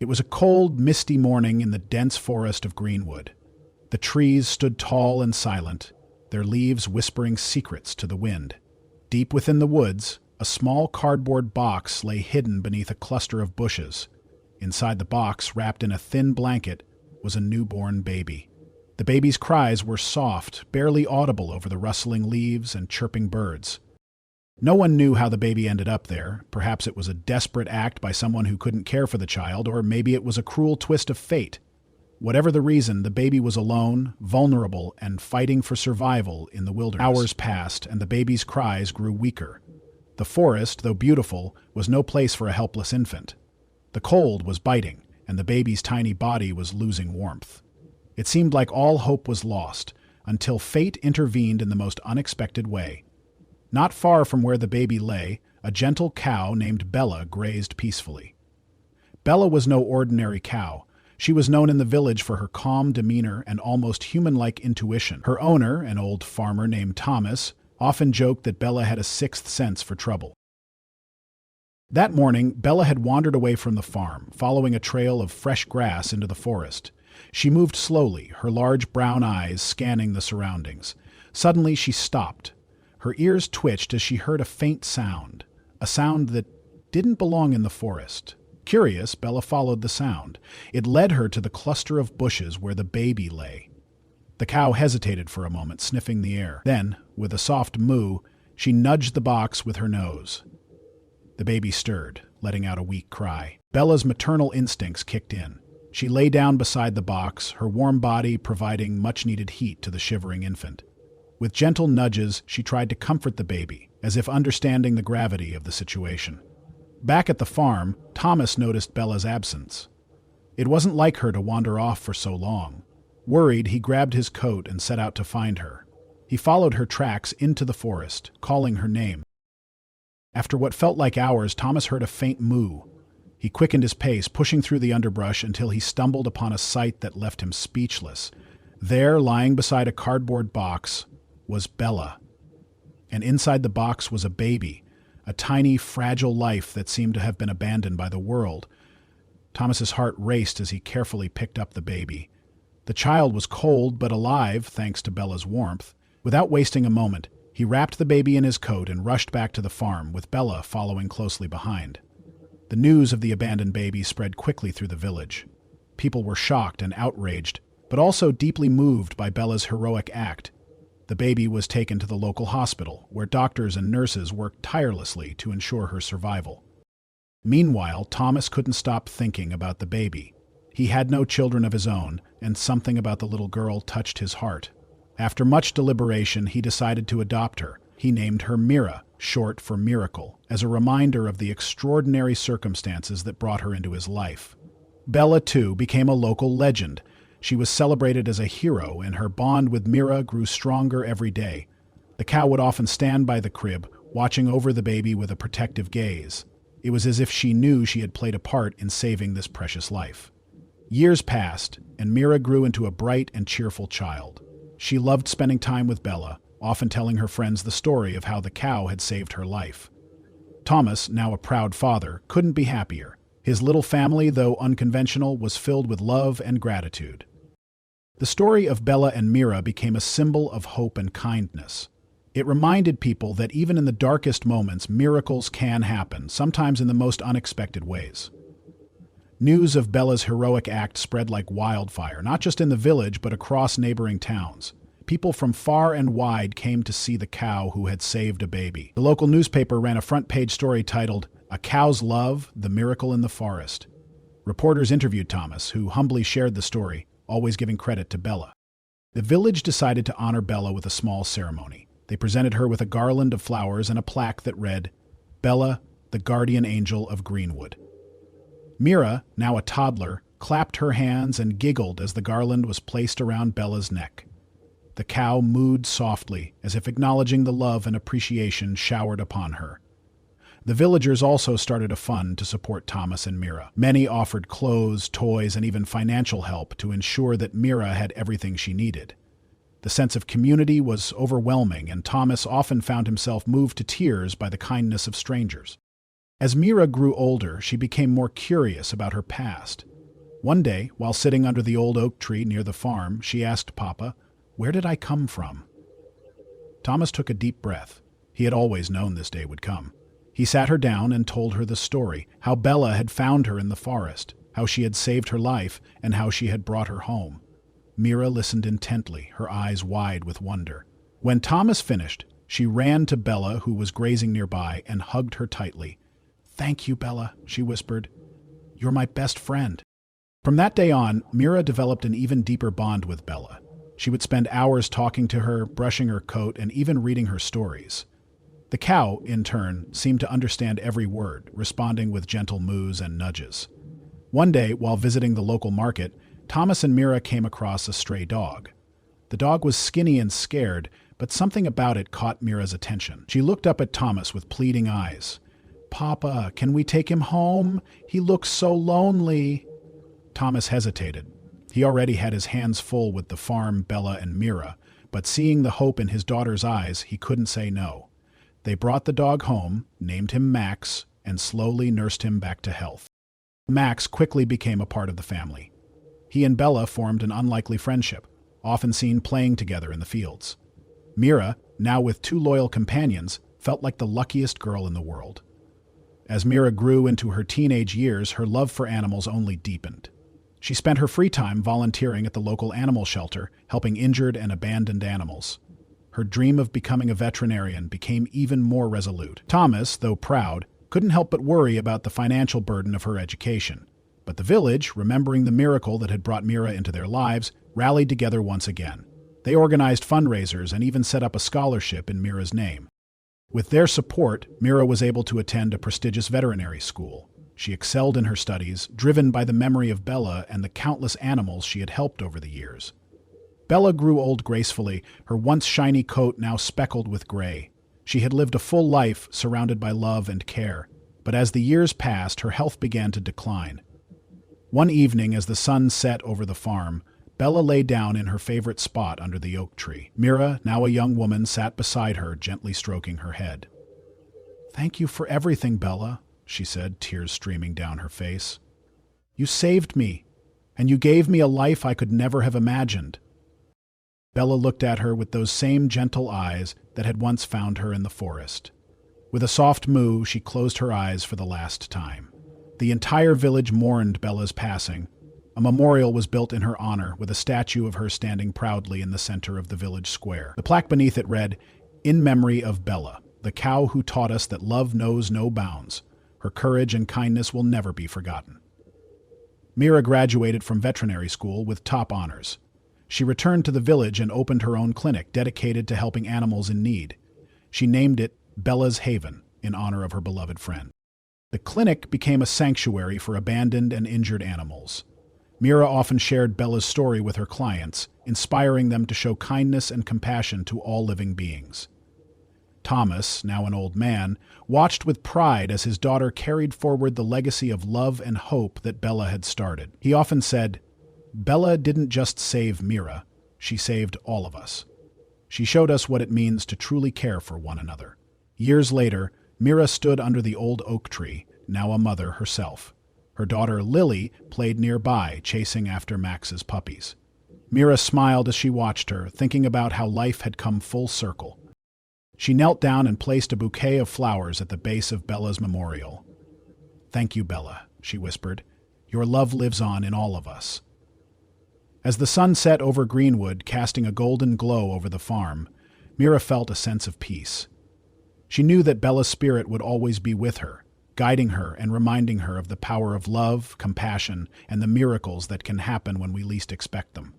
It was a cold, misty morning in the dense forest of Greenwood. The trees stood tall and silent, their leaves whispering secrets to the wind. Deep within the woods, a small cardboard box lay hidden beneath a cluster of bushes. Inside the box, wrapped in a thin blanket, was a newborn baby. The baby's cries were soft, barely audible over the rustling leaves and chirping birds. No one knew how the baby ended up there. Perhaps it was a desperate act by someone who couldn't care for the child, or maybe it was a cruel twist of fate. Whatever the reason, the baby was alone, vulnerable, and fighting for survival in the wilderness. Hours passed, and the baby's cries grew weaker. The forest, though beautiful, was no place for a helpless infant. The cold was biting, and the baby's tiny body was losing warmth. It seemed like all hope was lost, until fate intervened in the most unexpected way. Not far from where the baby lay, a gentle cow named Bella grazed peacefully. Bella was no ordinary cow. She was known in the village for her calm demeanor and almost human-like intuition. Her owner, an old farmer named Thomas, often joked that Bella had a sixth sense for trouble. That morning, Bella had wandered away from the farm, following a trail of fresh grass into the forest. She moved slowly, her large brown eyes scanning the surroundings. Suddenly, she stopped. Her ears twitched as she heard a faint sound, a sound that didn't belong in the forest. Curious, Bella followed the sound. It led her to the cluster of bushes where the baby lay. The cow hesitated for a moment, sniffing the air. Then, with a soft moo, she nudged the box with her nose. The baby stirred, letting out a weak cry. Bella's maternal instincts kicked in. She lay down beside the box, her warm body providing much-needed heat to the shivering infant. With gentle nudges, she tried to comfort the baby, as if understanding the gravity of the situation. Back at the farm, Thomas noticed Bella's absence. It wasn't like her to wander off for so long. Worried, he grabbed his coat and set out to find her. He followed her tracks into the forest, calling her name. After what felt like hours, Thomas heard a faint moo. He quickened his pace, pushing through the underbrush until he stumbled upon a sight that left him speechless. There, lying beside a cardboard box, was Bella. And inside the box was a baby, a tiny, fragile life that seemed to have been abandoned by the world. Thomas's heart raced as he carefully picked up the baby. The child was cold but alive, thanks to Bella's warmth. Without wasting a moment, he wrapped the baby in his coat and rushed back to the farm, with Bella following closely behind. The news of the abandoned baby spread quickly through the village. People were shocked and outraged, but also deeply moved by Bella's heroic act. The baby was taken to the local hospital, where doctors and nurses worked tirelessly to ensure her survival. Meanwhile, Thomas couldn't stop thinking about the baby. He had no children of his own, and something about the little girl touched his heart. After much deliberation, he decided to adopt her. He named her Mira, short for miracle, as a reminder of the extraordinary circumstances that brought her into his life. Bella, too, became a local legend. She was celebrated as a hero, and her bond with Mira grew stronger every day. The cow would often stand by the crib, watching over the baby with a protective gaze. It was as if she knew she had played a part in saving this precious life. Years passed, and Mira grew into a bright and cheerful child. She loved spending time with Bella, often telling her friends the story of how the cow had saved her life. Thomas, now a proud father, couldn't be happier. His little family, though unconventional, was filled with love and gratitude. The story of Bella and Mira became a symbol of hope and kindness. It reminded people that even in the darkest moments, miracles can happen, sometimes in the most unexpected ways. News of Bella's heroic act spread like wildfire, not just in the village, but across neighboring towns. People from far and wide came to see the cow who had saved a baby. The local newspaper ran a front-page story titled, "A Cow's Love, the Miracle in the Forest." Reporters interviewed Thomas, who humbly shared the story, always giving credit to Bella. The village decided to honor Bella with a small ceremony. They presented her with a garland of flowers and a plaque that read, "Bella, the guardian angel of Greenwood." Mira, now a toddler, clapped her hands and giggled as the garland was placed around Bella's neck. The cow mooed softly, as if acknowledging the love and appreciation showered upon her. The villagers also started a fund to support Thomas and Mira. Many offered clothes, toys, and even financial help to ensure that Mira had everything she needed. The sense of community was overwhelming, and Thomas often found himself moved to tears by the kindness of strangers. As Mira grew older, she became more curious about her past. One day, while sitting under the old oak tree near the farm, she asked Papa, "Where did I come from?" Thomas took a deep breath. He had always known this day would come. He sat her down and told her the story, how Bella had found her in the forest, how she had saved her life, and how she had brought her home. Mira listened intently, her eyes wide with wonder. When Thomas finished, she ran to Bella, who was grazing nearby, and hugged her tightly. "Thank you, Bella," she whispered. "You're my best friend." From that day on, Mira developed an even deeper bond with Bella. She would spend hours talking to her, brushing her coat, and even reading her stories. The cow, in turn, seemed to understand every word, responding with gentle moos and nudges. One day, while visiting the local market, Thomas and Mira came across a stray dog. The dog was skinny and scared, but something about it caught Mira's attention. She looked up at Thomas with pleading eyes. "Papa, can we take him home? He looks so lonely." Thomas hesitated. He already had his hands full with the farm, Bella, and Mira, but seeing the hope in his daughter's eyes, he couldn't say no. They brought the dog home, named him Max, and slowly nursed him back to health. Max quickly became a part of the family. He and Bella formed an unlikely friendship, often seen playing together in the fields. Mira, now with two loyal companions, felt like the luckiest girl in the world. As Mira grew into her teenage years, her love for animals only deepened. She spent her free time volunteering at the local animal shelter, helping injured and abandoned animals. Her dream of becoming a veterinarian became even more resolute. Thomas, though proud, couldn't help but worry about the financial burden of her education. But the village, remembering the miracle that had brought Mira into their lives, rallied together once again. They organized fundraisers and even set up a scholarship in Mira's name. With their support, Mira was able to attend a prestigious veterinary school. She excelled in her studies, driven by the memory of Bella and the countless animals she had helped over the years. Bella grew old gracefully, her once shiny coat now speckled with gray. She had lived a full life surrounded by love and care, but as the years passed, her health began to decline. One evening, as the sun set over the farm, Bella lay down in her favorite spot under the oak tree. Mira, now a young woman, sat beside her, gently stroking her head. "Thank you for everything, Bella," she said, tears streaming down her face. "You saved me, and you gave me a life I could never have imagined." Bella looked at her with those same gentle eyes that had once found her in the forest. With a soft moo, she closed her eyes for the last time. The entire village mourned Bella's passing. A memorial was built in her honor, with a statue of her standing proudly in the center of the village square. The plaque beneath it read, "In memory of Bella, the cow who taught us that love knows no bounds. Her courage and kindness will never be forgotten." Mira graduated from veterinary school with top honors. She returned to the village and opened her own clinic dedicated to helping animals in need. She named it Bella's Haven in honor of her beloved friend. The clinic became a sanctuary for abandoned and injured animals. Mira often shared Bella's story with her clients, inspiring them to show kindness and compassion to all living beings. Thomas, now an old man, watched with pride as his daughter carried forward the legacy of love and hope that Bella had started. He often said, "Bella didn't just save Mira, she saved all of us. She showed us what it means to truly care for one another." Years later, Mira stood under the old oak tree, now a mother herself. Her daughter Lily played nearby, chasing after Max's puppies. Mira smiled as she watched her, thinking about how life had come full circle. She knelt down and placed a bouquet of flowers at the base of Bella's memorial. "Thank you, Bella," she whispered. "Your love lives on in all of us." As the sun set over Greenwood, casting a golden glow over the farm, Mira felt a sense of peace. She knew that Bella's spirit would always be with her, guiding her and reminding her of the power of love, compassion, and the miracles that can happen when we least expect them.